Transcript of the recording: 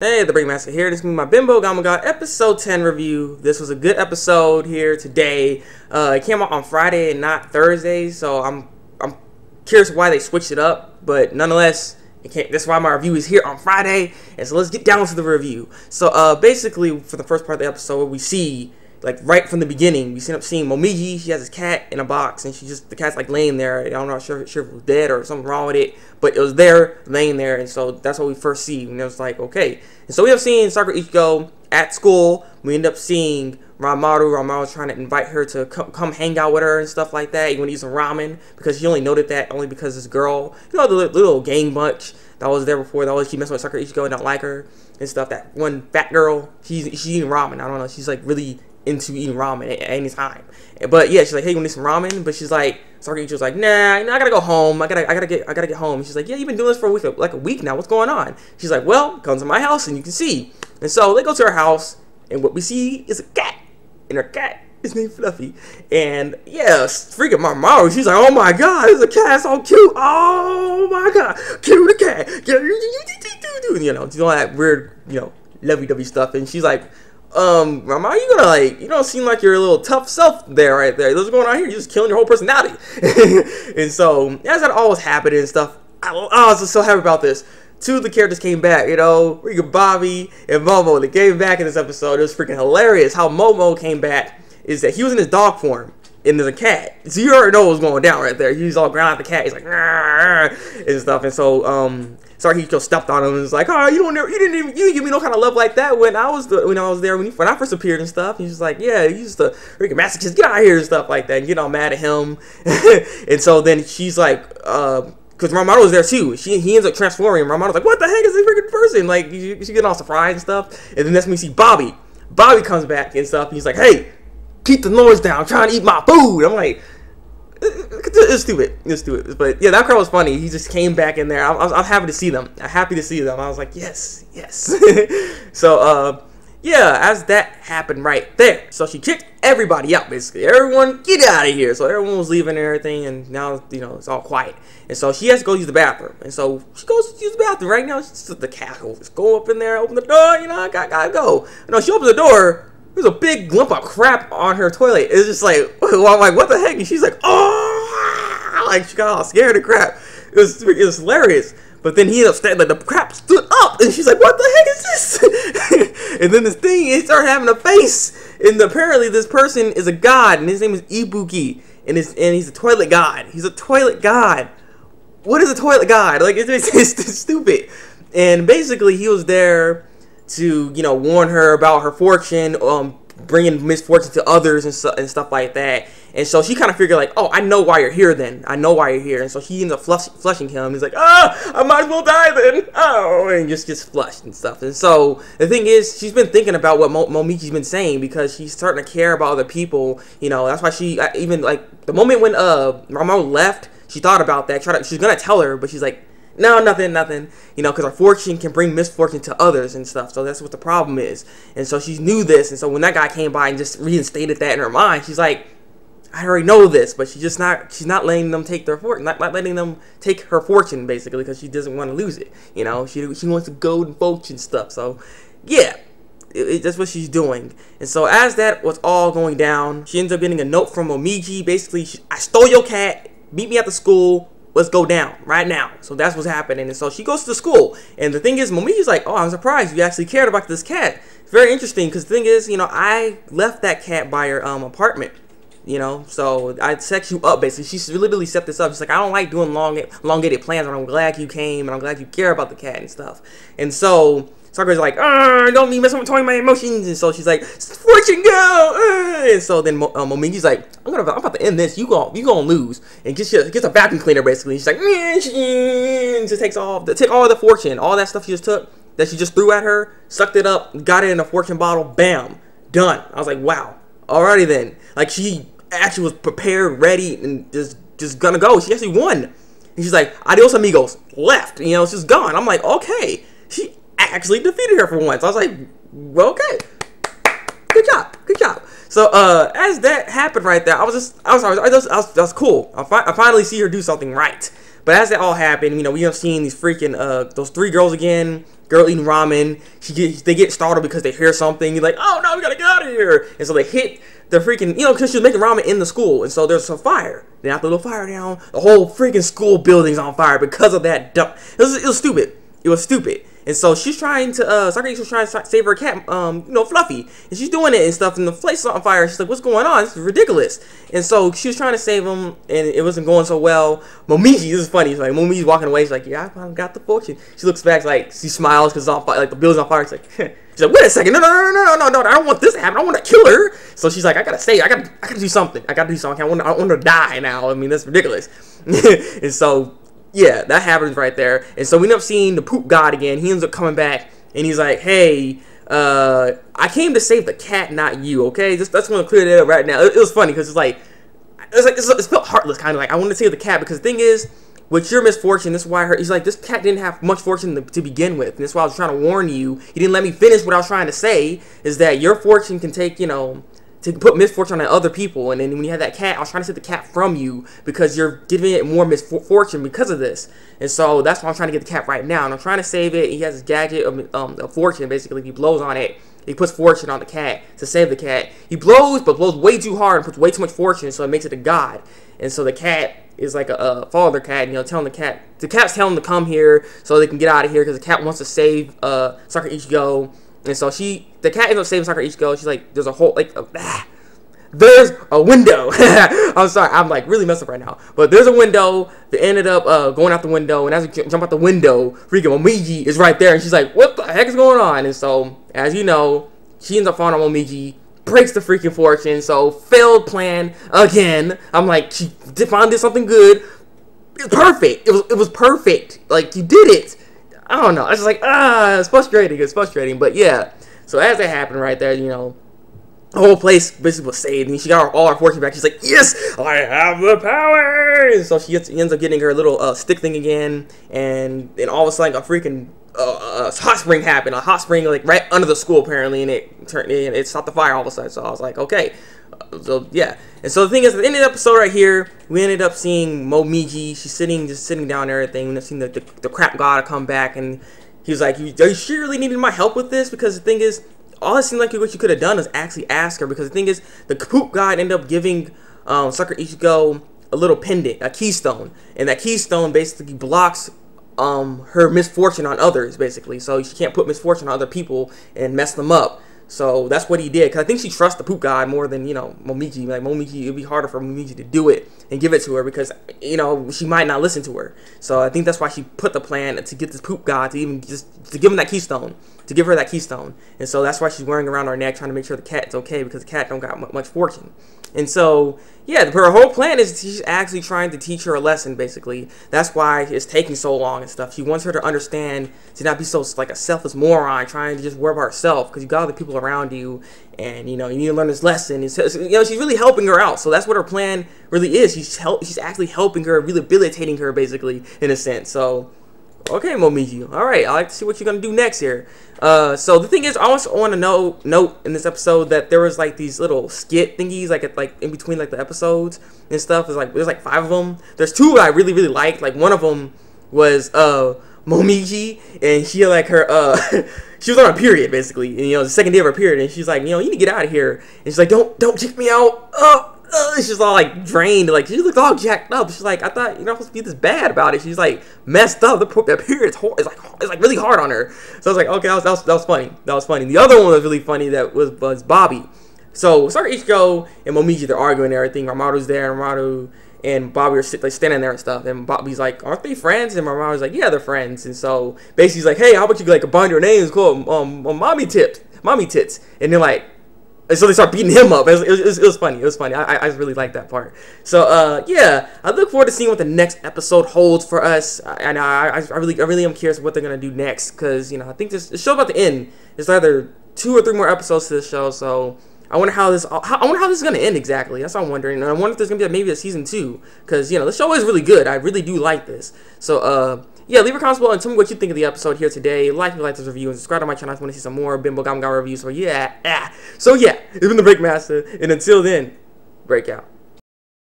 Hey, Thabreakmasta here. This is my Bibougami episode 10 review. This was a good episode here today. It came out on Friday and not Thursday, so I'm curious why they switched it up. But nonetheless, that's why my review is here on Friday. And so let's get down to the review. So basically, for the first part of the episode, we see, like, right from the beginning, we end up seeing Momiji. She has this cat in a box, and the cat's like laying there. I'm not sure if it was dead or something wrong with it, but it was there, laying there, and so that's what we first see. And it was like, okay. And so we have seen Sakura Ichigo at school. We end up seeing Ranmaru trying to invite her to come hang out with her and stuff like that. You want to eat some ramen, because she only noted that only because this girl, you know, the little gang bunch that was there before, that always keep messing with Sakura Ichigo and don't like her and stuff. That one fat girl, she's eating ramen. I don't know, she's like really into eating ramen at any time. But yeah, she's like, hey, you want to eat some ramen? But she's like, Sakura Ichigo's like, nah, I gotta go home. I gotta get home. And she's like, yeah, you've been doing this for a week now. What's going on? She's like, well, come to my house and you can see. And so they go to her house, and what we see is a cat, and her cat is named Fluffy. And yeah, freaking my mom, she's like, oh my god, there's a cat, so cute. Oh my god, cute cat. You know, do all that weird, you know, lovey-dovey stuff. And she's like, Mama, you gonna, like, you don't seem like your little tough self there, right there. What's going on here? You're just killing your whole personality. And so, as that all was happening and stuff, I was just so happy about this. Two of the characters came back, you know, Bibougami and Momo. They came back in this episode. It was freaking hilarious. How Momo came back is that he was in his dog form, and there's a cat. So you already know what was going down right there. He's all ground at the cat. He's like, and stuff. And so, sorry, he just stepped on him and was like, oh, you didn't give me no kind of love like that when I was there when I first appeared and stuff. He's just like, yeah, you just a freaking masochist, get out of here and stuff like that, and get all mad at him. And so then she's like, because Ranmaru was there too. He ends up transforming, and Ranmaru's like, what the heck is this freaking person? Like, she getting all surprised and stuff. And then that's when we see Bobby. Bobby comes back and stuff. And he's like, hey, keep the noise down. I'm trying to eat my food. I'm like, it's stupid. It's stupid. But yeah, that crowd was funny. He just came back in there. I'm happy to see them. I'm happy to see them. I was like, yes, yes. So, yeah, as that happened right there. So she kicked everybody out, basically. Everyone, get out of here. So everyone was leaving and everything, and now, you know, it's all quiet. And so she has to go use the bathroom. And so she goes to use the bathroom right now. She's the cat will just go up in there, open the door, you know, I gotta go. No, she opens the door. There's a big lump of crap on her toilet. It's just like, I'm like, what the heck? And she's like, oh, like she got all scared of crap. It was hilarious. But then he ended up standing, like, the crap stood up, and she's like, what the heck is this? And then this thing, it started having a face, and apparently this person is a god, and his name is Ibuki, and he's a toilet god. He's a toilet god. What is a toilet god? Like, it's stupid. And basically, he was there to, you know, warn her about her fortune, bringing misfortune to others and stuff like that. And so she kind of figured, like, oh, I know why you're here then. I know why you're here. And so he ends up flushing him. He's like, I might as well die then. Oh, and just gets flushed and stuff. And so the thing is, she's been thinking about what Momiji's been saying, because she's starting to care about other people. You know, that's why she, even, like, the moment when Ranmaru left, she thought about that. She's going to tell her, but she's like, no, nothing, you know, because our fortune can bring misfortune to others and stuff, so that's what the problem is. And so she knew this, and so when that guy came by and just reinstated that in her mind, she's like, I already know this, but she's not letting them take their fortune, not letting them take her fortune, basically, because she doesn't want to lose it, you know, she wants the golden fortune stuff. So, yeah, that's what she's doing. And so as that was all going down, she ends up getting a note from Momiji, basically, I stole your cat, meet me at the school, let's go down right now. So that's what's happening. And so she goes to the school. And the thing is, Momiji's like, oh, I'm surprised you actually cared about this cat. It's very interesting, because the thing is, you know, I left that cat by your apartment. You know, so I set you up, basically. She literally set this up. She's like, I don't like doing elongated plans, but I'm glad you came, and I'm glad you care about the cat and stuff. And so Sakura's like, don't be messing with my emotions. And so she's like, fortune go. And so then Momiji's like, I'm about to end this. You gonna lose. And gets a vacuum cleaner, basically. She's like, just take all the fortune, all that stuff she just took, that she just threw at her, sucked it up, got it in a fortune bottle, bam, done. I was like, wow. Alrighty then. Like, she actually was prepared, ready, and just gonna go. She actually won. And she's like, adios amigos, left. You know, she's gone. I'm like, okay. She actually defeated her for once. I was like, well, okay, good job. So as that happened right there, that's cool. I finally see her do something right. But as that all happened, we end up seeing these freaking those 3 girls again. Girl eating ramen. They get startled because they hear something. You're like, oh no, we gotta get out of here. And so they hit the freaking, because she was making ramen in the school, and so there's a fire. Then after the fire down, the whole freaking school building's on fire because of that dump. It was stupid. It was stupid. And so she's trying to, Sakura was trying to save her cat, Fluffy. And she's doing it and stuff, and the place is on fire. She's like, what's going on? This is ridiculous. And so she was trying to save him, and it wasn't going so well. Momiji, this is funny. She's like, Momiji's walking away. She's like, yeah, I got the fortune. She looks back, like, she smiles because it's on fire, like, the building's on fire. She's like, she's like, wait a second. No, I don't want this to happen. I want to kill her. So she's like, I gotta do something. I gotta do something. I want her to die now. I mean, that's ridiculous. And so, yeah, that happens right there. And so we end up seeing the poop god again. He ends up coming back, and he's like, hey, I came to save the cat, not you, okay? That's going to clear that up right now. It was funny, because it felt heartless, kind of like, I wanted to save the cat, because the thing is, with your misfortune, this is why he's like, this cat didn't have much fortune to begin with, and that's why I was trying to warn you. He didn't let me finish what I was trying to say, is that your fortune can take, to put misfortune on other people. And then when you have that cat, I was trying to save the cat from you because you're giving it more misfortune because of this. And so that's why I'm trying to get the cat right now. And I'm trying to save it. He has his gadget of fortune. Basically, if he blows on it, he puts fortune on the cat to save the cat. He blows, but blows way too hard and puts way too much fortune, so it makes it a god. And so the cat is like a father cat, telling the cat's telling him to come here so they can get out of here because the cat wants to save Sakura Ichigo. And so the cat ends up saving Sakura Ichigo. She's like, there's a whole, there's a window. I'm sorry, I'm like really messed up right now. But there's a window. They ended up going out the window, and as we jump out the window, freaking Momiji is right there, and she's like, what the heck is going on? And so, as you know, she ends up falling on Momiji, breaks the freaking fortune. So, failed plan again. I'm like, she finally did something good. It's perfect. It was perfect. Like, you did it. I don't know. I was just like, it's frustrating. It's frustrating. But yeah. So as that happened right there, the whole place basically was saved. And she got all her fortune back. She's like, yes, I have the power. And so she ends up getting her little stick thing again. And then all of a sudden, a freaking hot spring happened. A hot spring like right under the school apparently, and it stopped the fire all of a sudden. So I was like, okay. So yeah, and so the thing is, at the end of the episode right here, we ended up seeing Momiji. She's just sitting down and everything. We ended up seeing the crap god come back, and he was like, "Are you sure you really needed my help with this?" Because the thing is, all it seemed like what you could have done is actually ask her. Because the thing is, the poop god ended up giving Sakura Ichigo a little pendant, a keystone, and that keystone basically blocks her misfortune on others, basically. So she can't put misfortune on other people and mess them up. So that's what he did, because I think she trusts the poop god more than, Momiji. Like, Momiji, it would be harder for Momiji to do it and give it to her because, she might not listen to her. So I think that's why she put the plan to get this poop god to even to give him that keystone, to give her that keystone. And so that's why she's wearing around her neck, trying to make sure the cat's okay, because the cat don't got much fortune. And so, yeah, her whole plan is she's actually trying to teach her a lesson, basically. That's why it's taking so long and stuff. She wants her to understand, to not be so, like, a selfless moron, trying to just worry about herself, because you got other people around you, and, you need to learn this lesson. And so, she's really helping her out. So that's what her plan really is. She's actually helping her, rehabilitating her, basically, in a sense. So, okay, Momiji. All right, I like to see what you're gonna do next here. So the thing is, I also want to note in this episode that there was like these little skit thingies, like in between like the episodes and stuff. There's like 5 of them. There's 2 that I really liked. Like one of them was Momiji, and she had like her she was on a period basically, and the second day of her period, and she's like, you need to get out of here. And she's like, don't kick me out. She's all like drained, like she looked all jacked up. She's like, I thought you're not supposed to be this bad about it. She's like messed up. The period's it's like really hard on her. So I was like, okay, that was funny. That was funny. The other one was really funny. That was Bobby. So Sakura Ichigo and Momiji, they're arguing and everything. Ramato's there, and Ramato and Bobby are standing there and stuff. And Bobby's like, aren't they friends? And Ramato's like, yeah, they're friends. And so basically he's like, hey, how about you like combine your names, call mommy tits. And they're like. And so they start beating him up. It was funny. It was funny. I really like that part. So yeah, I look forward to seeing what the next episode holds for us. And I really am curious what they're gonna do next, because I think the show's about to end. There's either 2 or 3 more episodes to this show. So I wonder how this is gonna end exactly. That's what I'm wondering. And I wonder if there's gonna be maybe a season 2, because the show is really good. I really do like this. So yeah, leave a comment below and tell me what you think of the episode here today. Like this review, and subscribe to my channel if you want to see some more Bibougami reviews. So yeah, it's been the Thabreakmasta, and until then, break out.